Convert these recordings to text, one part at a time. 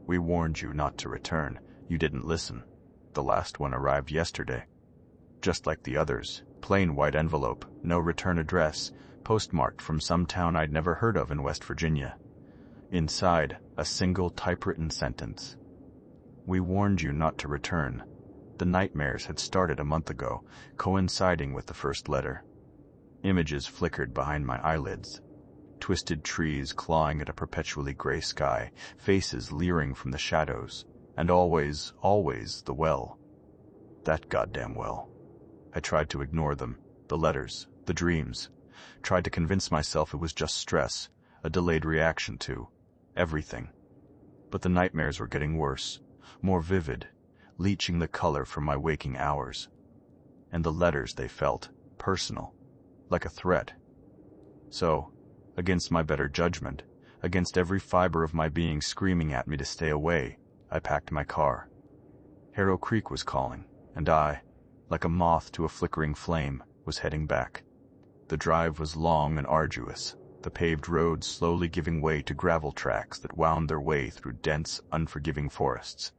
We warned you not to return. You didn't listen. The last one arrived yesterday. Just like the others, plain white envelope, no return address, postmarked from some town I'd never heard of in West Virginia. Inside, a single typewritten sentence. We warned you not to return. The nightmares had started a month ago, coinciding with the first letter. Images flickered behind my eyelids. Twisted trees clawing at a perpetually gray sky, faces leering from the shadows, and always, always the well. That goddamn well. I tried to ignore them, the letters, the dreams. Tried to convince myself it was just stress, a delayed reaction to everything. But the nightmares were getting worse, more vivid, leaching the color from my waking hours. And the letters, they felt personal, like a threat. So, against my better judgment, against every fiber of my being screaming at me to stay away, I packed my car. Harrow Creek was calling, and I, like a moth to a flickering flame, was heading back. The drive was long and arduous, the paved road slowly giving way to gravel tracks that wound their way through dense, unforgiving forests.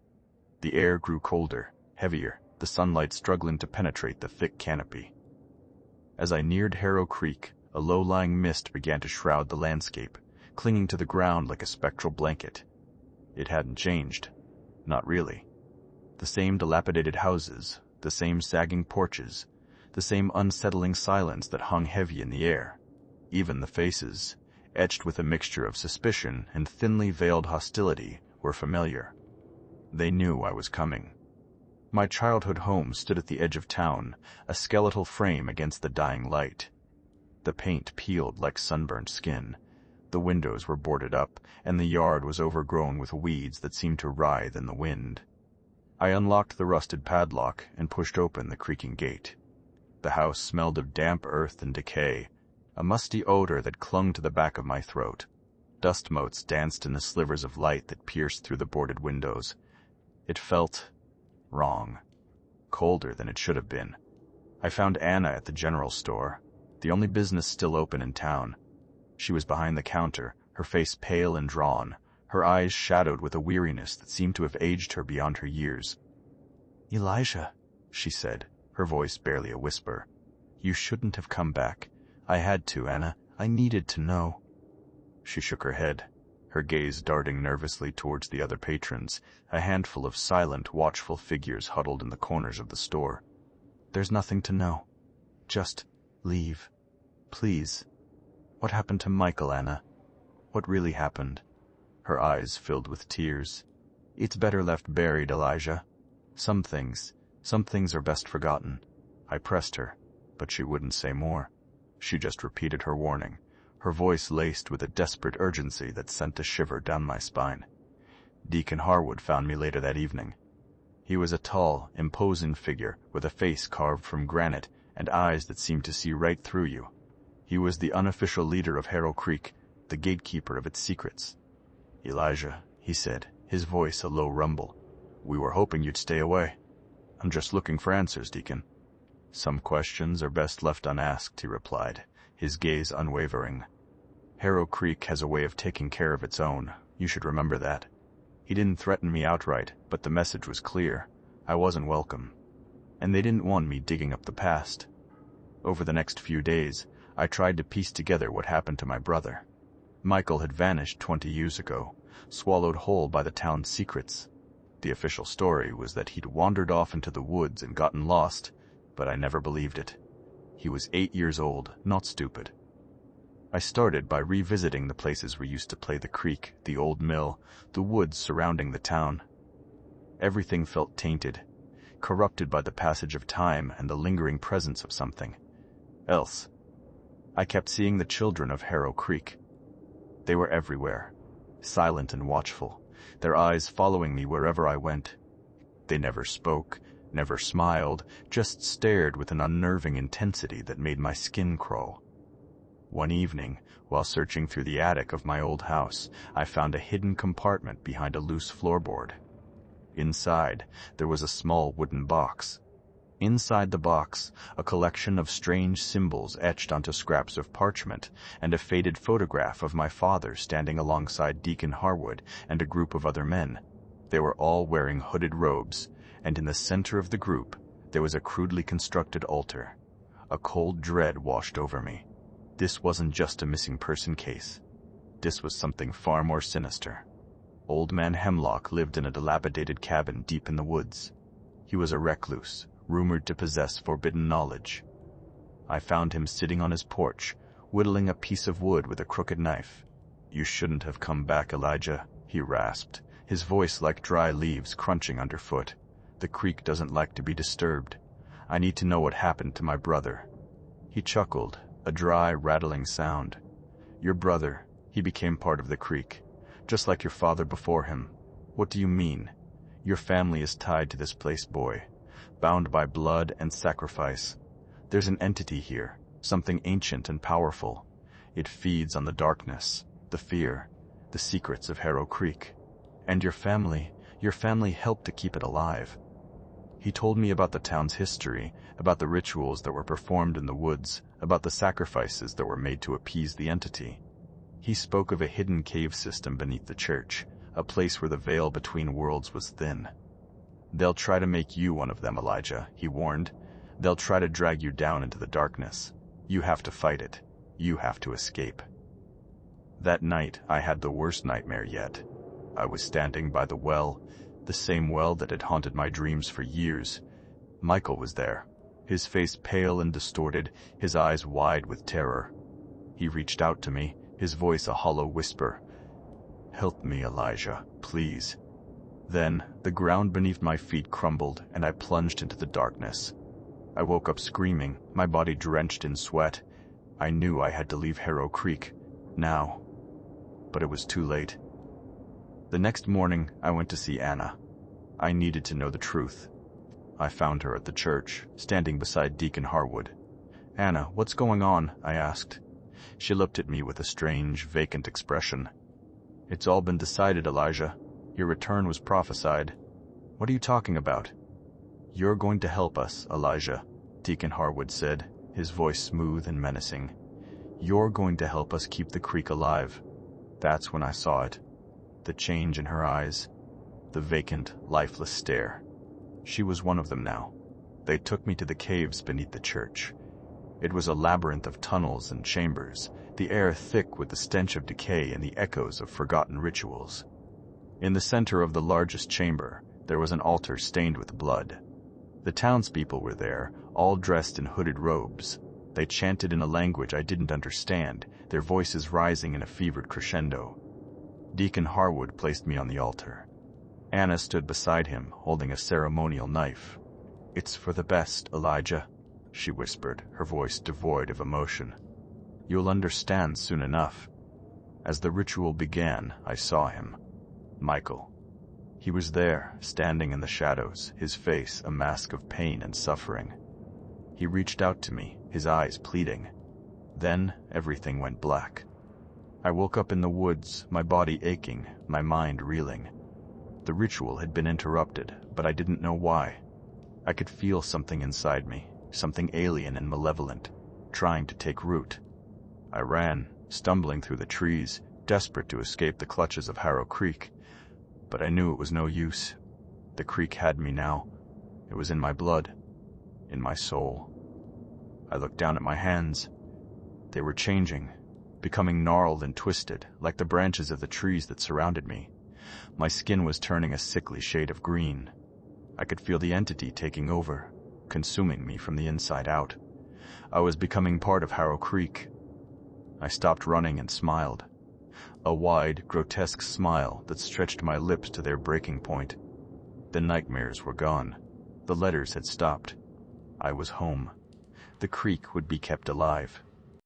The air grew colder, heavier, the sunlight struggling to penetrate the thick canopy. As I neared Harrow Creek, a low-lying mist began to shroud the landscape, clinging to the ground like a spectral blanket. It hadn't changed. Not really. The same dilapidated houses, the same sagging porches, the same unsettling silence that hung heavy in the air. Even the faces, etched with a mixture of suspicion and thinly veiled hostility, were familiar. They knew I was coming. My childhood home stood at the edge of town, a skeletal frame against the dying light. The paint peeled like sunburnt skin. The windows were boarded up, and the yard was overgrown with weeds that seemed to writhe in the wind. I unlocked the rusted padlock and pushed open the creaking gate. The house smelled of damp earth and decay, a musty odor that clung to the back of my throat. Dust motes danced in the slivers of light that pierced through the boarded windows. It felt wrong, colder than it should have been. I found Anna at the general store, the only business still open in town. She was behind the counter, her face pale and drawn, her eyes shadowed with a weariness that seemed to have aged her beyond her years. "Elijah," she said, her voice barely a whisper. "You shouldn't have come back. I had to, Anna. I needed to know." She shook her head, her gaze darting nervously towards the other patrons, a handful of silent, watchful figures huddled in the corners of the store. "There's nothing to know. Just leave. Please. What happened to Michael, Anna? What really happened?" Her eyes filled with tears. "It's better left buried, Elijah. Some things are best forgotten." I pressed her, but she wouldn't say more. She just repeated her warning, her voice laced with a desperate urgency that sent a shiver down my spine. Deacon Harwood found me later that evening. He was a tall, imposing figure with a face carved from granite and eyes that seemed to see right through you. He was the unofficial leader of Harrow Creek, the gatekeeper of its secrets. "Elijah," he said, his voice a low rumble, "we were hoping you'd stay away." "I'm just looking for answers, Deacon." "Some questions are best left unasked," he replied, his gaze unwavering. "Harrow Creek has a way of taking care of its own. You should remember that." He didn't threaten me outright, but the message was clear. I wasn't welcome. And they didn't want me digging up the past. Over the next few days, I tried to piece together what happened to my brother. Michael had vanished 20 years ago, swallowed whole by the town's secrets. The official story was that he'd wandered off into the woods and gotten lost, but I never believed it. He was 8 years old, not stupid. I started by revisiting the places we used to play: the creek, the old mill, the woods surrounding the town. Everything felt tainted, corrupted by the passage of time and the lingering presence of something else. I kept seeing the children of Harrow Creek. They were everywhere, silent and watchful, their eyes following me wherever I went. They never spoke, never smiled, just stared with an unnerving intensity that made my skin crawl. One evening, while searching through the attic of my old house, I found a hidden compartment behind a loose floorboard. Inside, there was a small wooden box. Inside the box, a collection of strange symbols etched onto scraps of parchment, and a faded photograph of my father standing alongside Deacon Harwood and a group of other men, They were all wearing hooded robes, and in the center of the group, there was a crudely constructed altar. A cold dread washed over me. This wasn't just a missing person case. This was something far more sinister. Old Man Hemlock lived in a dilapidated cabin deep in the woods. He was a recluse, rumored to possess forbidden knowledge. I found him sitting on his porch, whittling a piece of wood with a crooked knife. "You shouldn't have come back, Elijah," he rasped, his voice like dry leaves crunching underfoot. "The creek doesn't like to be disturbed. I need to know what happened to my brother." He chuckled, a dry, rattling sound. "Your brother, he became part of the creek, just like your father before him." "What do you mean?" "Your family is tied to this place, boy, bound by blood and sacrifice. There's an entity here, something ancient and powerful. It feeds on the darkness, the fear, the secrets of Harrow Creek. And your family helped to keep it alive." He told me about the town's history, about the rituals that were performed in the woods, about the sacrifices that were made to appease the entity. He spoke of a hidden cave system beneath the church, a place where the veil between worlds was thin. "They'll try to make you one of them, Elijah," he warned. "They'll try to drag you down into the darkness. You have to fight it. You have to escape." That night, I had the worst nightmare yet. I was standing by the well, the same well that had haunted my dreams for years. Michael was there, his face pale and distorted, his eyes wide with terror. He reached out to me, his voice a hollow whisper. "Help me, Elijah, please." Then, the ground beneath my feet crumbled, and I plunged into the darkness. I woke up screaming, my body drenched in sweat. I knew I had to leave Harrow Creek, now. But it was too late. The next morning, I went to see Anna. I needed to know the truth. I found her at the church, standing beside Deacon Harwood. "Anna, what's going on?" I asked. She looked at me with a strange, vacant expression. "It's all been decided, Elijah. Your return was prophesied." "What are you talking about?" "You're going to help us, Elijah," Deacon Harwood said, his voice smooth and menacing. "You're going to help us keep the creek alive." That's when I saw it. The change in her eyes. The vacant, lifeless stare. She was one of them now. They took me to the caves beneath the church. It was a labyrinth of tunnels and chambers, the air thick with the stench of decay and the echoes of forgotten rituals. In the center of the largest chamber, there was an altar stained with blood. The townspeople were there, all dressed in hooded robes. They chanted in a language I didn't understand, their voices rising in a fevered crescendo. Deacon Harwood placed me on the altar. Anna stood beside him, holding a ceremonial knife. "It's for the best, Elijah," she whispered, her voice devoid of emotion. "You'll understand soon enough." As the ritual began, I saw him. Michael. He was there, standing in the shadows, his face a mask of pain and suffering. He reached out to me, his eyes pleading. Then everything went black. I woke up in the woods, my body aching, my mind reeling. The ritual had been interrupted, but I didn't know why. I could feel something inside me, something alien and malevolent, trying to take root. I ran, stumbling through the trees, desperate to escape the clutches of Harrow Creek. But I knew it was no use. The creek had me now. It was in my blood, in my soul. I looked down at my hands. They were changing, becoming gnarled and twisted, like the branches of the trees that surrounded me. My skin was turning a sickly shade of green. I could feel the entity taking over, consuming me from the inside out. I was becoming part of Harrow Creek. I stopped running and smiled. A wide, grotesque smile that stretched my lips to their breaking point. The nightmares were gone. The letters had stopped. I was home. The creek would be kept alive.